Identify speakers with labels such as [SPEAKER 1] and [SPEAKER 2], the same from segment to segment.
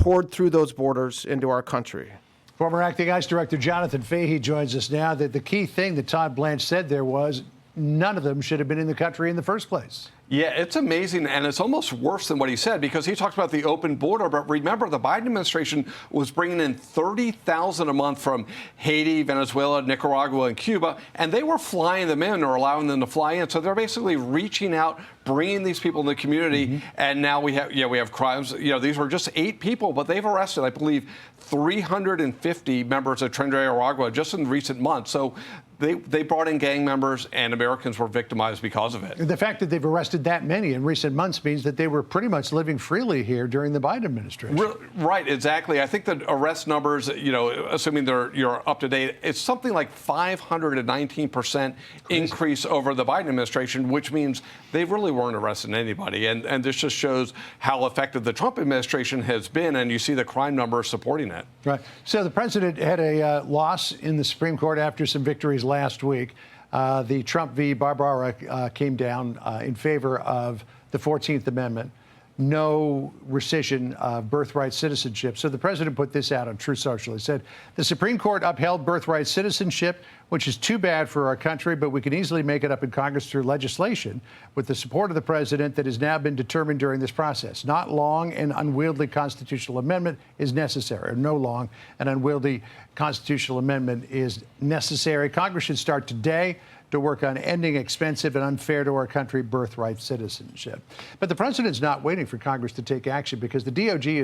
[SPEAKER 1] poured through those borders into our country.
[SPEAKER 2] Former Acting ICE Director Jonathan Fahey joins us now. The key thing that Todd Blanche said there was none of them should have been in the country in the first place.
[SPEAKER 3] Yeah, it's amazing, and it's almost worse than what he said, because he talked about the open border. But remember, the Biden administration was bringing in 30,000 a month from Haiti, Venezuela, Nicaragua, and Cuba, and they were flying them in or allowing them to fly in. So they're basically reaching out, bringing these people in the community, and now we have crimes. These were just 8 people, but they've arrested, I believe, 350 members of Tren de Aragua just in recent months. So they brought in gang members, and Americans were victimized because of it.
[SPEAKER 2] The fact that they've arrested that many in recent months means that they were pretty much living freely here during the Biden administration.
[SPEAKER 3] Right, exactly. I think the arrest numbers, assuming you're up to date, it's something like 519% increase over the Biden administration, which means they really weren't arresting anybody. And this just shows how effective the Trump administration has been, and you see the crime numbers supporting it.
[SPEAKER 2] Right. So the president had a loss in the Supreme Court after some victories last week. The Trump v. Barbara came down in favor of the 14th Amendment. No rescission of birthright citizenship. So the president put this out on Truth Social. He said, the Supreme Court upheld birthright citizenship, which is too bad for our country, but we can easily make it up in Congress through legislation with the support of the president that has now been determined during this process. Not long and unwieldy constitutional amendment is necessary. Or no long and unwieldy constitutional amendment is necessary. Congress should start today to work on ending expensive and unfair to our country birthright citizenship. But the president's not waiting for Congress to take action, because the DOJ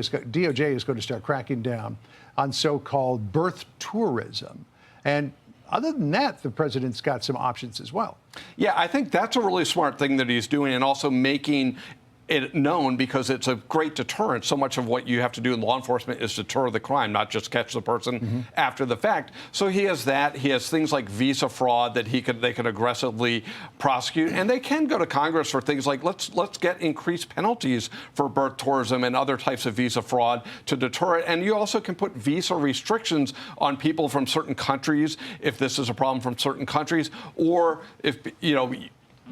[SPEAKER 2] is going to start cracking down on so-called birth tourism. And other than that, the president's got some options as well.
[SPEAKER 3] Yeah, I think that's a really smart thing that he's doing, and also making it known, because it's a great deterrent. So much of what you have to do in law enforcement is deter the crime, not just catch the person after the fact. So he has that. He has things like visa fraud that they can aggressively prosecute, and they can go to Congress for things like let's get increased penalties for birth tourism and other types of visa fraud to deter it. And you also can put visa restrictions on people from certain countries if this is a problem from certain countries, or if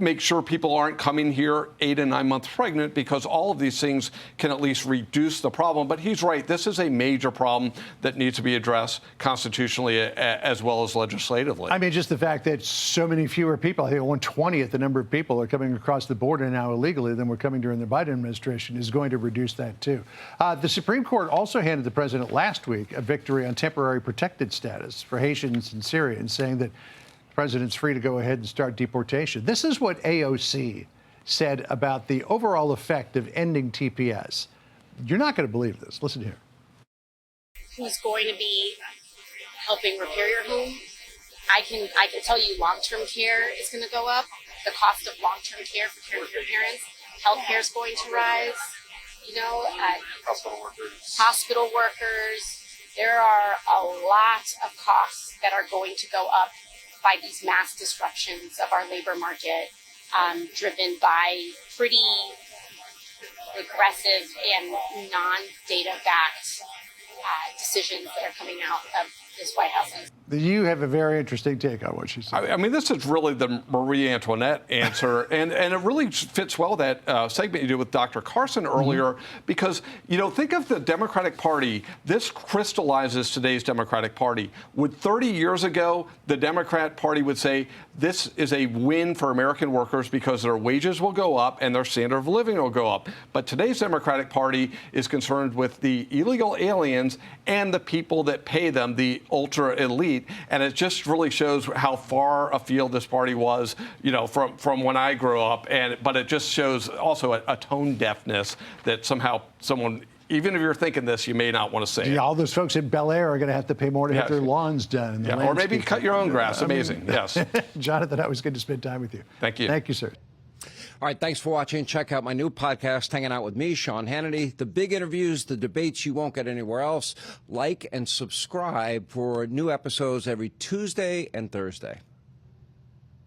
[SPEAKER 3] make sure people aren't coming here 8 and 9 months pregnant, because all of these things can at least reduce the problem. But he's right. This is a major problem that needs to be addressed constitutionally as well as legislatively.
[SPEAKER 2] I mean, just the fact that so many fewer people, I think 1/20th the number of people are coming across the border now illegally than were coming during the Biden administration, is going to reduce that, too. The Supreme Court also handed the president last week a victory on temporary protected status for Haitians and Syrians, saying that the president's free to go ahead and start deportation. This is what AOC said about the overall effect of ending TPS. You're not going to believe this. Listen here.
[SPEAKER 4] Who's going to be helping repair your home? I can tell you long-term care is going to go up. The cost of long-term care for caregiver parents. Healthcare is going to rise. Hospital workers. There are a lot of costs that are going to go up by these mass disruptions of our labor market, driven by pretty aggressive and non-data-backed decisions that are coming out of this White House.
[SPEAKER 2] You have a very interesting take on what she said.
[SPEAKER 3] I mean, this is really the Marie Antoinette answer, and it really fits well that segment you did with Dr. Carson earlier, because, think of the Democratic Party. This crystallizes today's Democratic Party. Would 30 years ago, the Democrat Party would say this is a win for American workers because their wages will go up and their standard of living will go up. But today's Democratic Party is concerned with the illegal aliens and the people that pay them, the ultra elite, and it just really shows how far afield this party was, from when I grew up. But it just shows also a tone deafness that somehow someone, even if you're thinking this, you may not want to say it.
[SPEAKER 2] All those folks in Bel Air are going to have to pay more to have their lawns done. And
[SPEAKER 3] or maybe cut your own grass. Amazing. Yes.
[SPEAKER 2] Jonathan, it was good to spend time with you.
[SPEAKER 3] Thank you.
[SPEAKER 2] Thank you, sir.
[SPEAKER 5] All right, thanks for watching. Check out my new podcast, Hanging Out with Me, Sean Hannity. The big interviews, the debates you won't get anywhere else. Like and subscribe for new episodes every Tuesday and Thursday.